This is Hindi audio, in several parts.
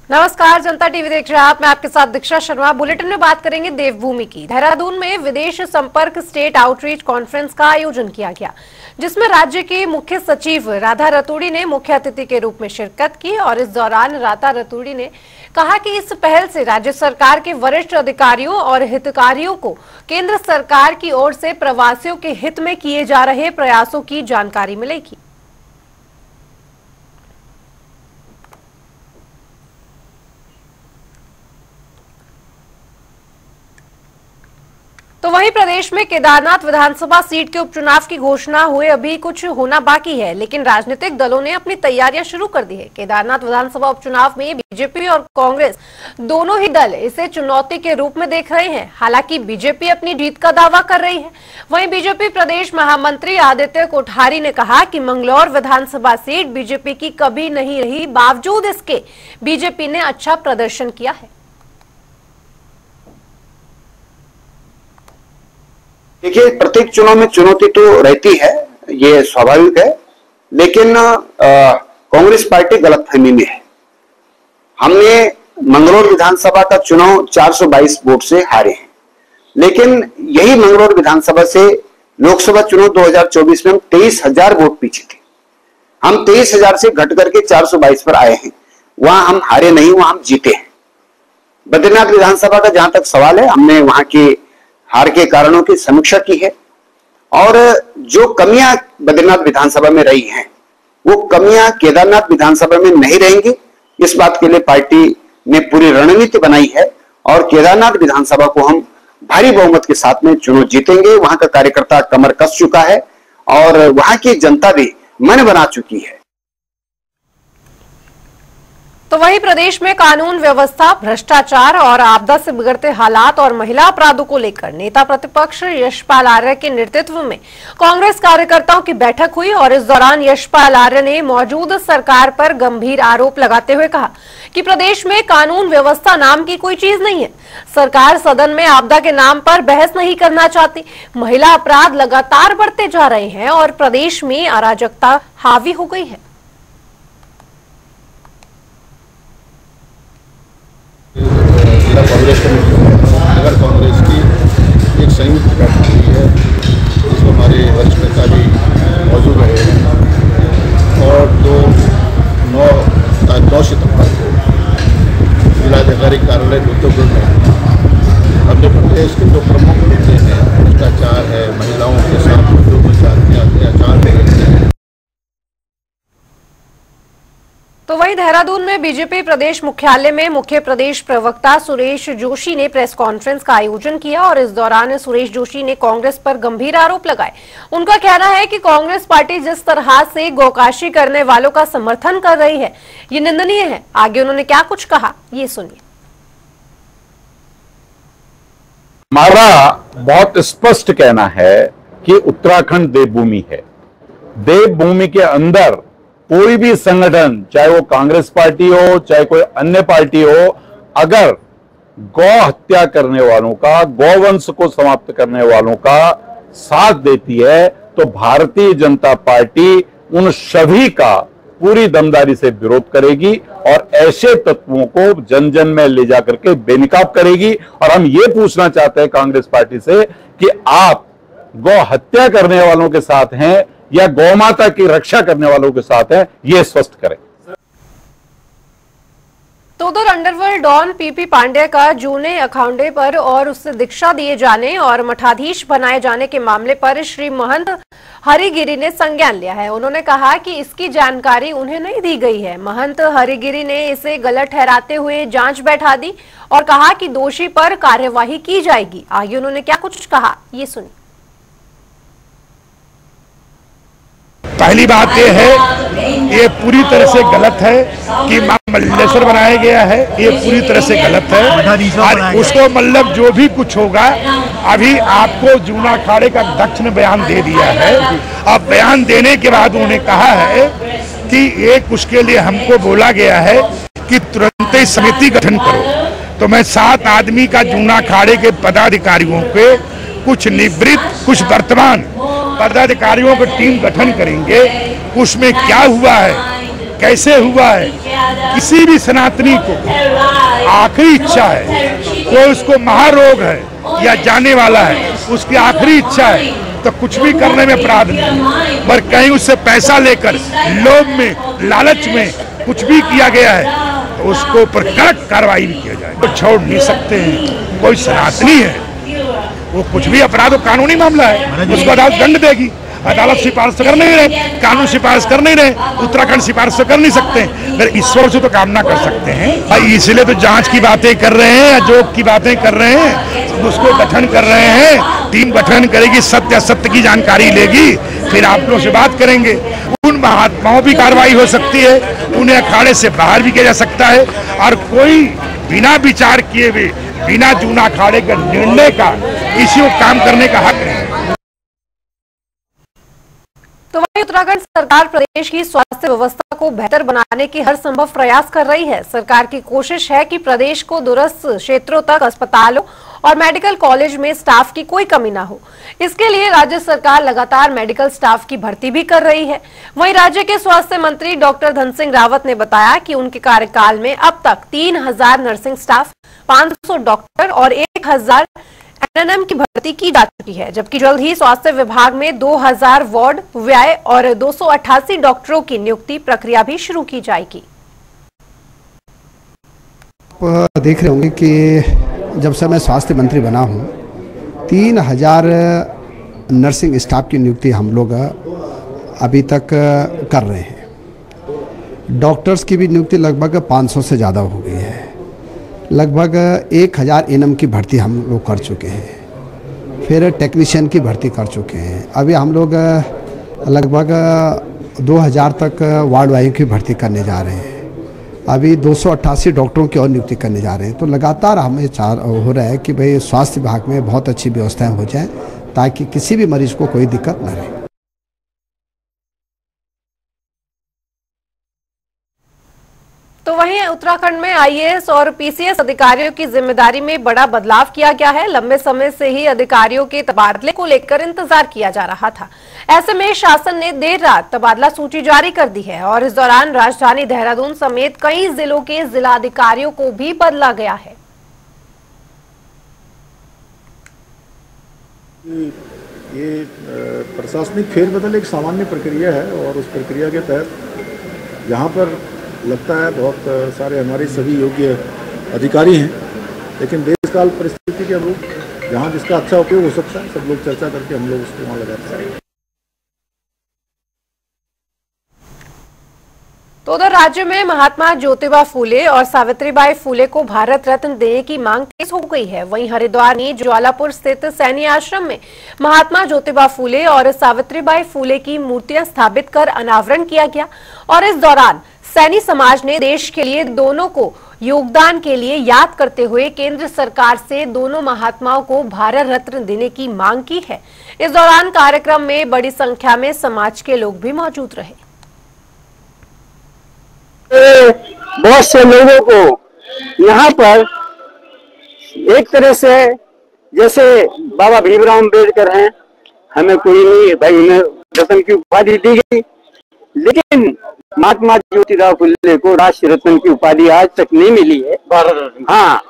नमस्कार, जनता टीवी देख रहे हैं आप। मैं आपके साथ दीक्षा शर्मा। बुलेटिन में बात करेंगे देवभूमि की। देहरादून में विदेश संपर्क स्टेट आउटरीच कॉन्फ्रेंस का आयोजन किया गया, जिसमें राज्य के मुख्य सचिव राधा रतूड़ी ने मुख्य अतिथि के रूप में शिरकत की। और इस दौरान राधा रतूड़ी ने कहा कि इस पहल से राज्य सरकार के वरिष्ठ अधिकारियों और हितग्राहियों को केंद्र सरकार की ओर से प्रवासियों के हित में किए जा रहे प्रयासों की जानकारी मिलेगी। तो वहीं प्रदेश में केदारनाथ विधानसभा सीट के उपचुनाव की घोषणा हुए अभी कुछ होना बाकी है, लेकिन राजनीतिक दलों ने अपनी तैयारियां शुरू कर दी है। केदारनाथ विधानसभा उपचुनाव में बीजेपी और कांग्रेस दोनों ही दल इसे चुनौती के रूप में देख रहे हैं। हालांकि बीजेपी अपनी जीत का दावा कर रही है। वहीं बीजेपी प्रदेश महामंत्री आदित्य कोठारी ने कहा कि मंगलौर विधानसभा सीट बीजेपी की कभी नहीं रही, बावजूद इसके बीजेपी ने अच्छा प्रदर्शन किया है। देखिए, प्रत्येक चुनाव में चुनौती तो रहती है, ये स्वाभाविक है, लेकिन कांग्रेस पार्टी गलतफहमी में है। हमने मंगलौर विधानसभा का चुनाव 422 वोट से हारे हैं, लेकिन यही मंगलौर विधानसभा से लोकसभा चुनाव 2024 में हम 23,000 वोट पीछे थे। हम 23,000 से घट करके 422 पर आए हैं। वहां हम हारे नहीं, वहां हम जीते हैं। बद्रीनाथ विधानसभा का जहां तक सवाल है, हमने वहां के हार के कारणों की समीक्षा की है और जो कमियां बद्रीनाथ विधानसभा में रही हैं, वो कमियां केदारनाथ विधानसभा में नहीं रहेंगी। इस बात के लिए पार्टी ने पूरी रणनीति बनाई है और केदारनाथ विधानसभा को हम भारी बहुमत के साथ में चुनाव जीतेंगे। वहां का कार्यकर्ता कमर कस चुका है और वहां की जनता भी मन बना चुकी है। तो वहीं प्रदेश में कानून व्यवस्था, भ्रष्टाचार और आपदा से बिगड़ते हालात और महिला अपराधों को लेकर नेता प्रतिपक्ष यशपाल आर्य के नेतृत्व में कांग्रेस कार्यकर्ताओं की बैठक हुई। और इस दौरान यशपाल आर्य ने मौजूदा सरकार पर गंभीर आरोप लगाते हुए कहा कि प्रदेश में कानून व्यवस्था नाम की कोई चीज नहीं है। सरकार सदन में आपदा के नाम पर बहस नहीं करना चाहती। महिला अपराध लगातार बढ़ते जा रहे हैं और प्रदेश में अराजकता हावी हो गई है। कांग्रेस नगर कांग्रेस की एक संयुक्त बैठक हुई है, जिसमें हमारे वरिष्ठ नेता भी मौजूद रहे हैं और 9 सितंबर को जिलाधिकारी कार्यालय रुद्रपुर में मध्य प्रदेश के जो प्रमुख मुद्दे हैं, भ्रष्टाचार है, महिलाओं के साथ जो अत्याचार हो रहे हैं। तो वहीं देहरादून में बीजेपी प्रदेश मुख्यालय में मुख्य प्रदेश प्रवक्ता सुरेश जोशी ने प्रेस कॉन्फ्रेंस का आयोजन किया और इस दौरान सुरेश जोशी ने कांग्रेस पर गंभीर आरोप लगाए। उनका कहना है कि कांग्रेस पार्टी जिस तरह से गौकाशी करने वालों का समर्थन कर रही है, ये निंदनीय है। आगे उन्होंने क्या कुछ कहा, ये सुनिए। हमारा बहुत स्पष्ट कहना है कि उत्तराखंड देवभूमि है। देवभूमि के अंदर कोई भी संगठन, चाहे वो कांग्रेस पार्टी हो, चाहे कोई अन्य पार्टी हो, अगर गौ हत्या करने वालों का, गौवंश को समाप्त करने वालों का साथ देती है, तो भारतीय जनता पार्टी उन सभी का पूरी दमदारी से विरोध करेगी और ऐसे तत्वों को जन जन में ले जाकर के बेनकाब करेगी। और हम ये पूछना चाहते हैं कांग्रेस पार्टी से कि आप गौ हत्या करने वालों के साथ हैं या गौ माता की रक्षा करने वालों के साथ है, ये स्पष्ट करें। तो उधर अंडरवर्ल्ड डॉन पीपी पांडे का जूने अखाउंडे पर और उससे दीक्षा दिए जाने और मठाधीश बनाए जाने के मामले पर श्री महंत हरिगिरी ने संज्ञान लिया है। उन्होंने कहा कि इसकी जानकारी उन्हें नहीं दी गई है। महंत हरिगिरी ने इसे गलत ठहराते हुए जांच बैठा दी और कहा कि दोषी पर कार्यवाही की जाएगी। आगे उन्होंने क्या कुछ कहा, ये सुनिए। पहली बात यह है, ये पूरी तरह से गलत है कि मां मल्लेश्वर बनाया गया है। ये पूरी तरह से गलत है और उसको मतलब जो भी कुछ होगा, अभी आपको जूना अखाड़े का अध्यक्ष ने बयान दे दिया है। अब बयान देने के बाद उन्होंने कहा है कि एक उसके लिए हमको बोला गया है कि तुरंत ही समिति गठन करो। तो मैं 7 आदमी का जूना अखाड़े के पदाधिकारियों के, कुछ निवृत्त कुछ वर्तमान पदाधिकारियों की टीम गठन करेंगे। उसमें क्या हुआ है कैसे हुआ है। किसी भी सनातनी को आखिरी इच्छा है, कोई उसको महारोग है या जाने वाला है, उसकी आखिरी इच्छा है तो कुछ भी करने में अपराध नहीं, पर कहीं उससे पैसा लेकर लोभ में लालच में कुछ भी किया गया है तो उसको ऊपर कड़क कार्रवाई भी किया जाए। तो छोड़ नहीं सकते हैं। कोई सनातनी है, वो कुछ भी अपराध हो, कानूनी मामला है, उसको अदालत दंड देगी। अदालत सिफारिश तो कर नहीं रहे, कानून सिफारिश कर नहीं रहे, उत्तराखंड सिफारिश तो कर नहीं सकते, फिर ईश्वर से तो कामना कर सकते हैं भाई। इसलिए तो जांच की बातें कर रहे हैं, जोग की बातें कर रहे हैं, उसको गठन कर रहे हैं। टीम गठन करेगी, सत्य असत्य की जानकारी लेगी, फिर आप लोगों से बात करेंगे। उन महात्माओं भी कार्रवाई हो सकती है, उन्हें अखाड़े से बाहर भी किया जा सकता है, और कोई बिना विचार किए हुए बिना जूना अखाड़े का निर्णय का इसी को काम करने का हक है। तो वहीं उत्तराखंड सरकार प्रदेश की स्वास्थ्य व्यवस्था को बेहतर बनाने की हर संभव प्रयास कर रही है। सरकार की कोशिश है कि प्रदेश को दूरस्थ क्षेत्रों तक अस्पतालों और मेडिकल कॉलेज में स्टाफ की कोई कमी ना हो। इसके लिए राज्य सरकार लगातार मेडिकल स्टाफ की भर्ती भी कर रही है। वहीं राज्य के स्वास्थ्य मंत्री डॉक्टर धन सिंह रावत ने बताया कि उनके कार्यकाल में अब तक 3000 नर्सिंग स्टाफ, 500 डॉक्टर और 1000 एनएनएम की भर्ती की जा चुकी है, जबकि जल्द ही स्वास्थ्य विभाग में 2000 वार्ड व्यय और 288 डॉक्टरों की नियुक्ति प्रक्रिया भी शुरू की जाएगी। आप देख रहे होंगे कि जब से मैं स्वास्थ्य मंत्री बना हूं, 3000 नर्सिंग स्टाफ की नियुक्ति हम लोग अभी तक कर रहे हैं। डॉक्टर्स की भी नियुक्ति लगभग 500 से ज़्यादा हो गई है। लगभग 1000 एनएम की भर्ती हम लोग कर चुके हैं, फिर टेक्नीशियन की भर्ती कर चुके हैं। अभी हम लोग लगभग 2000 तक वार्ड वाइज की भर्ती करने जा रहे हैं। अभी 288 डॉक्टरों की और नियुक्ति करने जा रहे हैं। तो लगातार हमें हो रहा है कि भाई स्वास्थ्य विभाग में बहुत अच्छी व्यवस्थाएं हो जाएं ताकि किसी भी मरीज को कोई दिक्कत न रहे। तो वहीं उत्तराखंड में आईएएस और पीसीएस अधिकारियों की जिम्मेदारी में बड़ा बदलाव किया गया है। लंबे समय से ही अधिकारियों के तबादले को लेकर इंतजार किया जा रहा था। ऐसे में शासन ने देर रात तबादला सूची जारी कर दी है और इस दौरान राजधानी देहरादून समेत कई जिलों के जिलाधिकारियों को भी बदला गया है। ये प्रशासनिक फेरबदल एक सामान्य प्रक्रिया है और उस प्रक्रिया के तहत यहाँ पर लगता है बहुत सारे हमारे सभी योग्य अधिकारी हैं, लेकिन देश काल परिस्थिति के अनुरूप जहाँ जिसका अच्छा उपयोग हो सकता है सब लोग चर्चा करके हम लोग उसको वहाँ लगाते हैं। तो उधर राज्य में महात्मा ज्योतिबा फूले और सावित्रीबाई फूले को भारत रत्न देने की मांग तेज हो गई है। वहीं हरिद्वार में ज्वालापुर स्थित सैनी आश्रम में महात्मा ज्योतिबा फूले और सावित्रीबाई फूले की मूर्तियां स्थापित कर अनावरण किया गया और इस दौरान सैनी समाज ने देश के लिए दोनों को योगदान के लिए याद करते हुए केंद्र सरकार से दोनों महात्माओं को भारत रत्न देने की मांग की है। इस दौरान कार्यक्रम में बड़ी संख्या में समाज के लोग भी मौजूद रहे। बहुत से लोगों को यहाँ पर एक तरह से जैसे बाबा भीमराव अम्बेडकर हैं, हमें कोई नहीं भाई उन्हें रत्न की उपाधि दी गई, लेकिन महात्मा ज्योतिबा फुले को राष्ट्रीय रत्न की उपाधि आज तक नहीं मिली है। भारत रत्न, हाँ,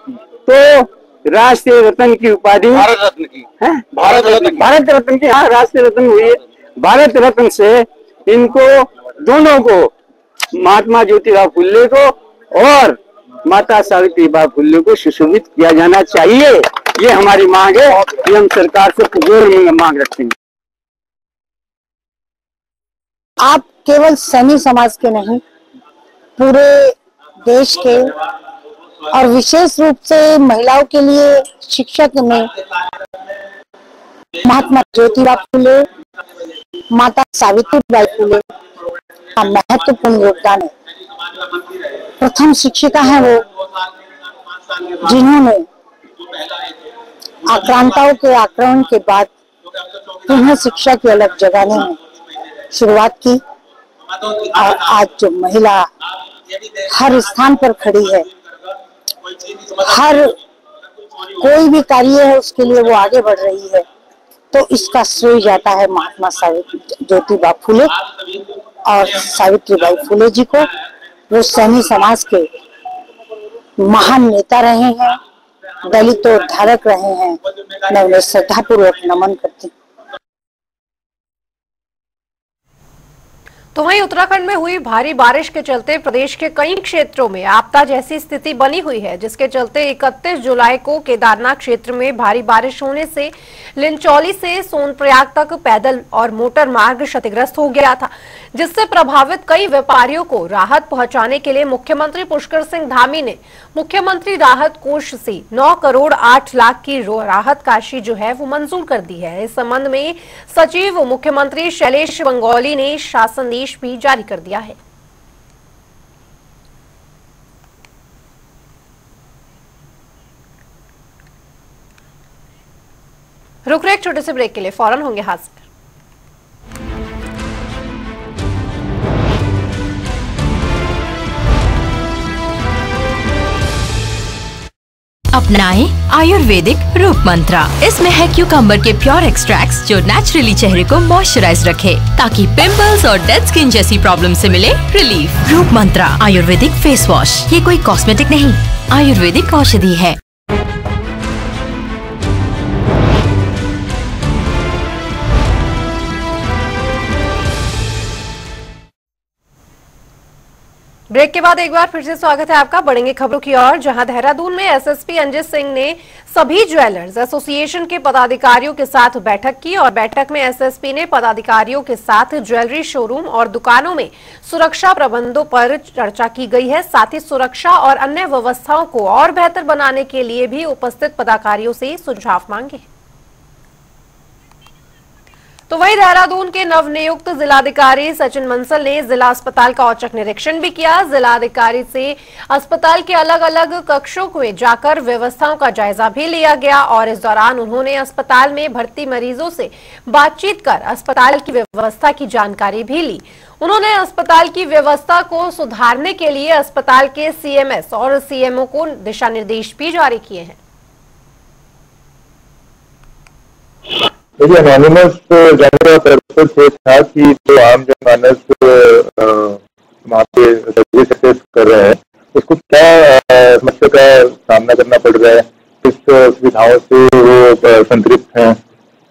तो राष्ट्रीय रत्न की उपाधि भारत रत्न की है, भारत रत्न की, हाँ, राष्ट्रीय रत्न हुई है। भारत रत्न से इनको दोनों को, महात्मा ज्योतिबा फुले को और माता सावित्रीबाई फुले को सुशोभित किया जाना चाहिए। ये हमारी मांग है, ये हम सरकार से पुरजोर मांग रखते हैं। आप केवल सैनी समाज के नहीं, पूरे देश के और विशेष रूप से महिलाओं के लिए शिक्षक में महात्मा ज्योतिबा फुले, माता सावित्रीबाई फुले का महत्वपूर्ण योगदान है। प्रथम शिक्षिका है वो, जिन्होंने आक्रांताओं के आक्रमण के बाद पुनः शिक्षा की अलग जगाने में शुरुआत की और आज जो महिला हर स्थान पर खड़ी है, हर कोई भी कार्य है उसके लिए वो आगे बढ़ रही है, तो इसका श्रेय जाता है महात्मा ज्योतिबा फुले और सावित्रीबाई फुले जी को। वो सैनी समाज के महान नेता रहे हैं, दलितोद्धारक रहे हैं। मैं उन्हें श्रद्धापूर्वक नमन करती हूँ। तो वहीं उत्तराखंड में हुई भारी बारिश के चलते प्रदेश के कई क्षेत्रों में आपदा जैसी स्थिति बनी हुई है, जिसके चलते 31 जुलाई को केदारनाथ क्षेत्र में भारी बारिश होने से लिंचौली से सोनप्रयाग तक पैदल और मोटर मार्ग क्षतिग्रस्त हो गया था, जिससे प्रभावित कई व्यापारियों को राहत पहुंचाने के लिए मुख्यमंत्री पुष्कर सिंह धामी ने मुख्यमंत्री राहत कोष से 9 करोड़ 8 लाख की राहत राशि जो है वो मंजूर कर दी है। इस संबंध में सचिव मुख्यमंत्री शैलेश बंगोली ने शासनादेश भी जारी कर दिया है। रुक रहे एक छोटे से ब्रेक के लिए, फौरन होंगे हाजिर। अपनाएं आयुर्वेदिक रूप मंत्रा। इसमें है क्यूकम्बर के प्योर एक्सट्रैक्ट्स जो नेचुरली चेहरे को मॉइस्चराइज रखे, ताकि पिंपल्स और डेड स्किन जैसी प्रॉब्लम से मिले रिलीफ। रूप मंत्रा आयुर्वेदिक फेस वॉश, ये कोई कॉस्मेटिक नहीं, आयुर्वेदिक औषधि है। ब्रेक के बाद एक बार फिर से स्वागत है आपका। बढ़ेंगे खबरों की ओर, जहां देहरादून में एसएसपी अंजित सिंह ने सभी ज्वेलर्स एसोसिएशन के पदाधिकारियों के साथ बैठक की और बैठक में एसएसपी ने पदाधिकारियों के साथ ज्वेलरी शोरूम और दुकानों में सुरक्षा प्रबंधों पर चर्चा की गई है। साथ ही सुरक्षा और अन्य व्यवस्थाओं को और बेहतर बनाने के लिए भी उपस्थित पदाधिकारियों से सुझाव मांगे। तो वहीं देहरादून के नवनियुक्त जिलाधिकारी सचिन मंसल ने जिला अस्पताल का औचक निरीक्षण भी किया। जिलाधिकारी से अस्पताल के अलग अलग कक्षों में जाकर व्यवस्थाओं का जायजा भी लिया गया और इस दौरान उन्होंने अस्पताल में भर्ती मरीजों से बातचीत कर अस्पताल की व्यवस्था की जानकारी भी ली। उन्होंने अस्पताल की व्यवस्था को सुधारने के लिए अस्पताल के सीएमएस और सीएमओ को दिशा निर्देश भी जारी किए हैं। देखिए, एनोनिमस जाने का पर्पस ये था कि जो आम जनमानस वहाँ पे सर्विस एक्सेस कर रहे हैं उसको क्या समस्या का सामना करना पड़ रहा है, किस सुविधाओं से वो संतृप्त हैं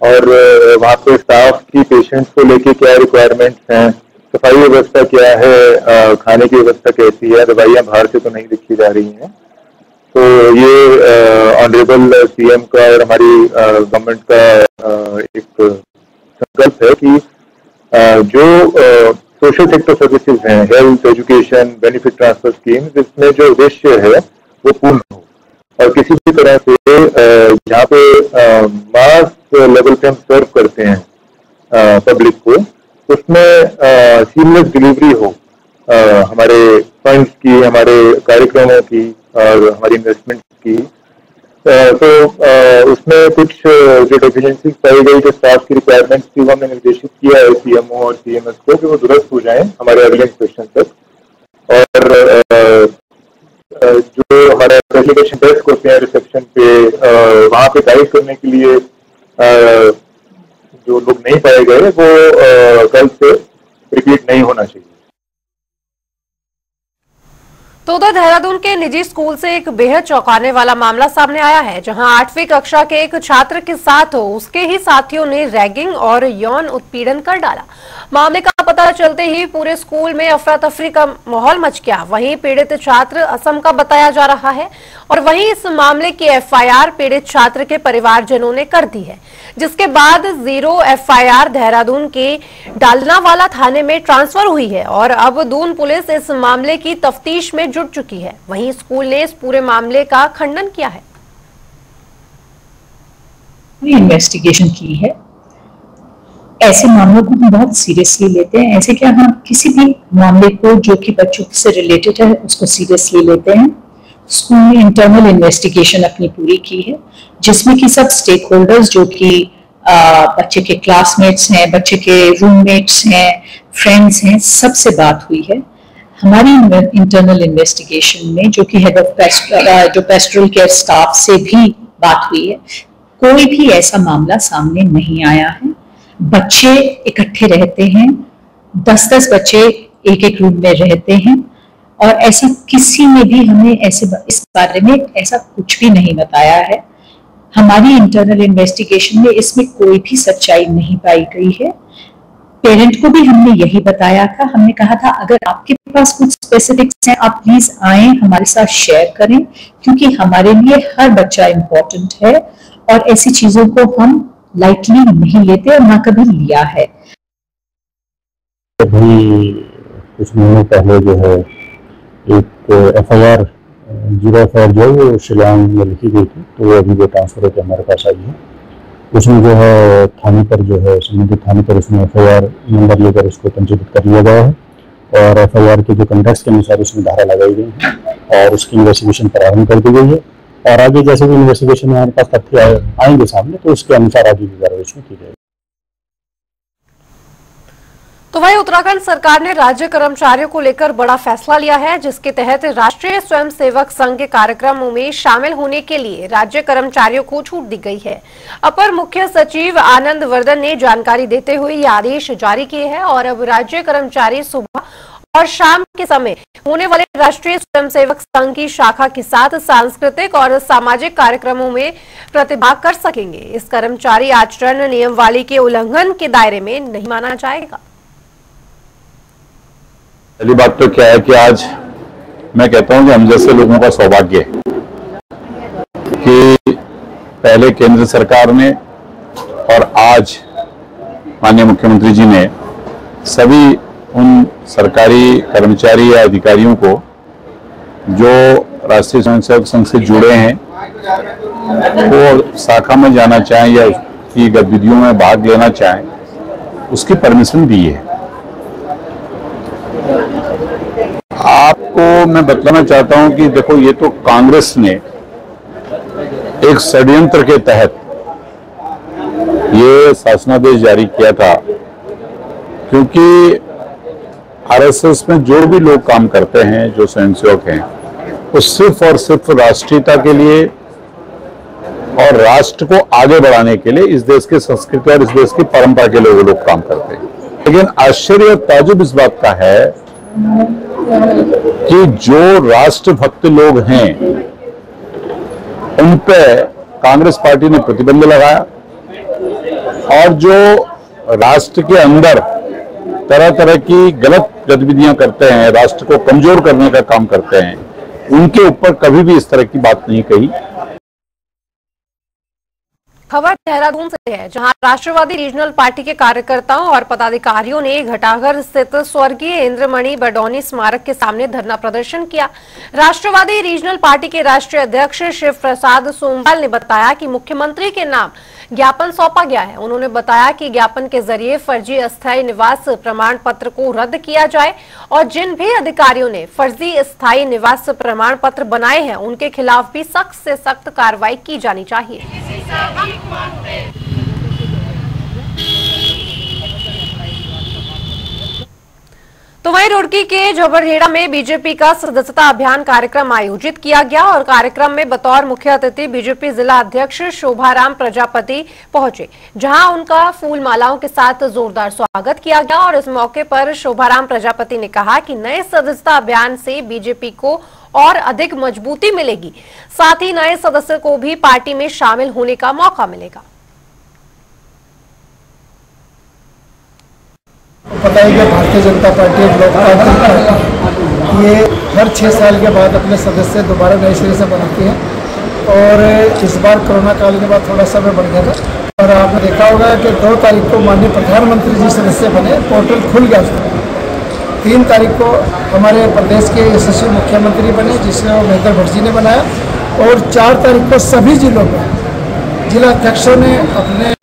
और वहाँ पे स्टाफ की पेशेंट्स को लेके क्या रिक्वायरमेंट्स हैं, सफाई व्यवस्था क्या है, खाने की व्यवस्था कैसी है, दवाइयाँ बाहर से तो नहीं लिखी जा रही हैं। तो ये ऑनरेबल सीएम का और हमारी गवर्नमेंट का एक संकल्प है कि जो सोशल सेक्टर सर्विसेज हैं, health, education, benefit transfer scheme, इसमें जो उद्देश्य है वो पूर्ण हो और किसी भी तरह से जहाँ पे मास लेवल पे हम सर्व करते हैं पब्लिक को, उसमें सीमलेस डिलीवरी हो हमारे फंड्स की, हमारे कार्यक्रमों की और हमारी इन्वेस्टमेंट की। तो उसमें कुछ जो डेफिशिएंसीज पाई गई, जो स्टाफ की रिक्वायरमेंट्स थी, वो हमने निर्देशित किया है सीएमओ और सीएमएस को कि वो दुरुस्त हो जाएं हमारे अगले इंस्पेक्शन तक। और जो हमारे फैसिलिटेशन डेस्क होते हैं रिसेप्शन पे, वहाँ पे गाइड करने के लिए जो लोग नहीं पाए गए वो कल से रिपीट नहीं होना चाहिए। तो उधर देहरादून के निजी स्कूल से एक बेहद चौंकाने वाला मामला सामने आया है, जहां 8वीं कक्षा के एक छात्र के साथ उसके ही साथियों ने रैगिंग और यौन उत्पीड़न कर डाला। मामले का पता चलते ही पूरे स्कूल में अफरा तफरी का माहौल मच गया। वहीं पीड़ित छात्र असम का बताया जा रहा है और वहीं इस मामले की एफआईआर पीड़ित छात्र के परिवारजनों ने कर दी है, जिसके बाद 0 एफआईआर देहरादून के डालनावाला थाने में ट्रांसफर हुई है और अब दून पुलिस इस मामले की तफ्तीश में जुट चुकी है। वहीं स्कूल ने इस पूरे मामले का खंडन किया है। इन्वेस्टिगेशन की है, ऐसे मामलों को हम बहुत सीरियसली लेते हैं। ऐसे क्या, हम किसी भी मामले को जो कि बच्चों से रिलेटेड है उसको सीरियसली लेते हैं। स्कूल ने इंटरनल इन्वेस्टिगेशन अपनी पूरी की है, जिसमें कि सब स्टेक होल्डर्स जो कि बच्चे के क्लासमेट्स हैं, बच्चे के रूममेट्स हैं, फ्रेंड्स हैं, सबसे बात हुई है। हमारी इंटरनल इन्वेस्टिगेशन में जो कि हेड ऑफ जो पेस्टोरल केयर स्टाफ से भी बात हुई है, कोई भी ऐसा मामला सामने नहीं आया है। बच्चे इकट्ठे रहते हैं, 10-10 बच्चे एक एक रूम में रहते हैं, और ऐसा किसी ने भी हमें ऐसे इस बारे में ऐसा कुछ भी नहीं बताया है। हमारी इंटरनल इन्वेस्टिगेशन में इसमें कोई भी सच्चाई नहीं पाई गई है। पेरेंट को भी हमने यही बताया था, हमने कहा था अगर आपके पास कुछ स्पेसिफिक्स हैं आप प्लीज आए हमारे साथ शेयर करें, क्योंकि हमारे लिए हर बच्चा इम्पोर्टेंट है और ऐसी चीजों को हम लाइटली नहीं लेते और ना कभी लिया है। अभी कुछ महीने पहले जो है एक FIR 0 FIR जो है वो शिलांग में लिखी गई थी, तो वो अभी वो ट्रांसफर होकर हमारे पास आई है। उसमें जो है थाने पर जो है संबंधित थाने पर उसमें FIR नंबर लेकर उसको पंजीकृत कर लिया गया है और FIR के जो कंटेक्स्ट के अनुसार उसमें धारा लगाई गई है और उसकी इन्वेस्टिगेशन प्रारंभ कर दी गई है और आगे जैसे भी इन्वेस्टिगेशन में हमारे पास तथ्य आएंगे सामने तो उसके अनुसार आगे की कार्रवाई उसमें की जाएगी। तो वहीं उत्तराखंड सरकार ने राज्य कर्मचारियों को लेकर बड़ा फैसला लिया है, जिसके तहत राष्ट्रीय स्वयंसेवक संघ के कार्यक्रमों में शामिल होने के लिए राज्य कर्मचारियों को छूट दी गई है। अपर मुख्य सचिव आनंद वर्धन ने जानकारी देते हुए ये आदेश जारी किए हैं और अब राज्य कर्मचारी सुबह और शाम के समय होने वाले राष्ट्रीय स्वयंसेवक संघ की शाखा के साथ सांस्कृतिक और सामाजिक कार्यक्रमों में प्रतिभाग कर सकेंगे। इस कर्मचारी आचरण नियमावली के उल्लंघन के दायरे में नहीं माना जाएगा। पहली बात तो क्या है कि आज मैं कहता हूं कि हम जैसे लोगों का सौभाग्य है कि पहले केंद्र सरकार ने और आज माननीय मुख्यमंत्री जी ने सभी उन सरकारी कर्मचारी या अधिकारियों को जो राष्ट्रीय स्वयंसेवक संघ से जुड़े हैं वो शाखा में जाना चाहें या उसकी गतिविधियों में भाग लेना चाहें उसकी परमिशन दी है। आपको मैं बतलाना चाहता हूं कि देखो ये तो कांग्रेस ने एक षड्यंत्र के तहत ये शासनादेश जारी किया था, क्योंकि आरएसएस में जो भी लोग काम करते हैं जो स्वयंसेवक हैं वो सिर्फ और सिर्फ राष्ट्रीयता के लिए और राष्ट्र को आगे बढ़ाने के लिए इस देश की संस्कृति और इस देश की परंपरा के लिए वो लोग काम करते हैं। लेकिन आश्चर्य और ताज्जुब इस बात का है कि जो राष्ट्रभक्त लोग हैं उन पे कांग्रेस पार्टी ने प्रतिबंध लगाया और जो राष्ट्र के अंदर तरह तरह की गलत गतिविधियां करते हैं, राष्ट्र को कमजोर करने का काम करते हैं, उनके ऊपर कभी भी इस तरह की बात नहीं कही। खबर देहरादून से है, जहां राष्ट्रवादी रीजनल पार्टी के कार्यकर्ताओं और पदाधिकारियों ने घटाघर स्थित स्वर्गीय इंद्रमणि बडौनी स्मारक के सामने धरना प्रदर्शन किया। राष्ट्रवादी रीजनल पार्टी के राष्ट्रीय अध्यक्ष शिव प्रसाद सोमवाल ने बताया कि मुख्यमंत्री के नाम ज्ञापन सौंपा गया है। उन्होंने बताया कि ज्ञापन के जरिए फर्जी अस्थायी निवास प्रमाण पत्र को रद्द किया जाए और जिन भी अधिकारियों ने फर्जी अस्थायी निवास प्रमाण पत्र बनाए हैं उनके खिलाफ भी सख्त से सख्त कार्रवाई की जानी चाहिए। तो वहीं रुड़की के झबरहेड़ा में बीजेपी का सदस्यता अभियान कार्यक्रम आयोजित किया गया और कार्यक्रम में बतौर मुख्य अतिथि बीजेपी जिला अध्यक्ष शोभाराम प्रजापति पहुंचे, जहां उनका फूल मालाओं के साथ जोरदार स्वागत किया गया। और इस मौके पर शोभाराम प्रजापति ने कहा कि नए सदस्यता अभियान से बीजेपी को और अधिक मजबूती मिलेगी, साथ ही नए सदस्य को भी पार्टी में शामिल होने का मौका मिलेगा। पता है कि भारतीय जनता पार्टी एक लोकतांत्रिक पार्टी ये हर 6 साल के बाद अपने सदस्य दोबारा नए सिरे से बनाती है और इस बार कोरोना काल के बाद थोड़ा समय बढ़ गया था और आपने देखा होगा कि 2 तारीख को माननीय प्रधानमंत्री जी सदस्य बने, पोर्टल खुल गया उसमें। 3 तारीख को हमारे प्रदेश के यशस्वी मुख्यमंत्री बने जिसे महेंद्र भट्ट जी ने बनाया और 4 तारीख को सभी जिलों में जिला अध्यक्षों ने अपने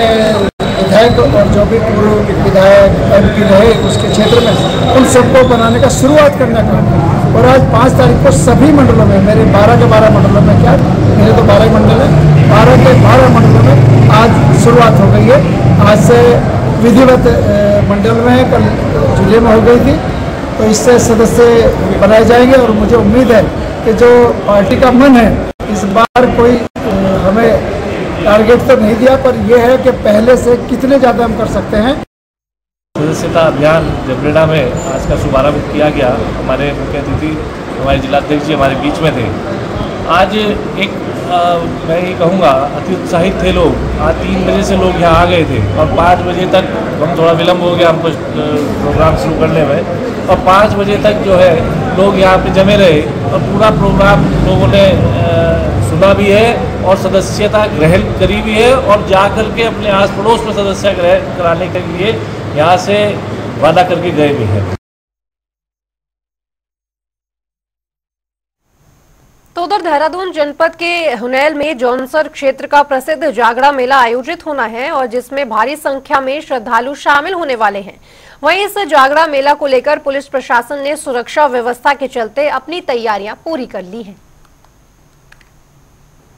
विधायक और जो भी पूर्व विधायक MP रहे उसके क्षेत्र में उन सबको बनाने का शुरुआत करने का और आज 5 तारीख को सभी मंडलों में मेरे 12 के 12 मंडलों में क्या मेरे तो 12 मंडल है 12 के 12 मंडलों में आज शुरुआत हो गई है। आज से विधिवत मंडल में कल जिले में हो गई थी तो इससे सदस्य बनाए जाएंगे और मुझे उम्मीद है कि जो पार्टी का मन है इस बार कोई हमें टारगेट तो नहीं दिया पर यह है कि पहले से कितने ज़्यादा हम कर सकते हैं। सदस्यता अभियान जबरेड़ा में आज का शुभारंभ किया गया। हमारे मुख्य अतिथि हमारे जिलाध्यक्ष जी हमारे बीच में थे। आज एक मैं ये कहूँगा अति उत्साहित थे लोग। आज 3 बजे से लोग यहाँ आ गए थे और 5 बजे तक हम थोड़ा विलम्ब हो गया हमको प्रोग्राम शुरू करने में, और 5 बजे तक जो है लोग यहाँ पे जमे रहे और पूरा प्रोग्राम लोगों ने सुना भी है और सदस्यता ग्रहण करी भी है और जा कर के अपने आस पड़ोस में सदस्यता ग्रहण कराने के लिए यहाँ से वादा करके गए भी हैं। तो उधर देहरादून जनपद के हुनैल में जौनसर क्षेत्र का प्रसिद्ध जागड़ा मेला आयोजित होना है और जिसमें भारी संख्या में श्रद्धालु शामिल होने वाले हैं। वहीं इस जागड़ा मेला को लेकर पुलिस प्रशासन ने सुरक्षा व्यवस्था के चलते अपनी तैयारियां पूरी कर ली हैं।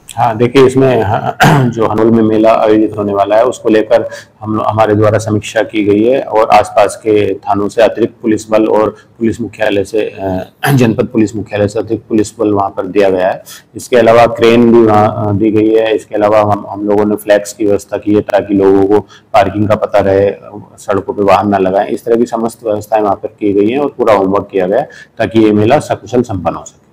हाँ, देखिए, इसमें जो हनोल में मेला आयोजित होने वाला है उसको लेकर हमारे द्वारा समीक्षा की गई है और आसपास के थानों से अतिरिक्त पुलिस बल और पुलिस मुख्यालय से जनपद पुलिस मुख्यालय से अतिरिक्त पुलिस बल वहां पर दिया गया है। इसके अलावा क्रेन भी वहां दी गई है। इसके अलावा हम लोगों ने फ्लैग्स की व्यवस्था की है ताकि लोगों को पार्किंग का पता रहे, सड़कों पर वाहन न लगाएं। इस तरह की समस्त व्यवस्थाएं वहां पर की गई है और पूरा होमवर्क किया गया है ताकि ये मेला सकुशल संपन्न हो सके।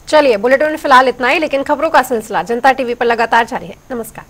चलिए, बुलेटिन में फिलहाल इतना ही, लेकिन खबरों का सिलसिला जनता टीवी पर लगातार जारी है। नमस्कार।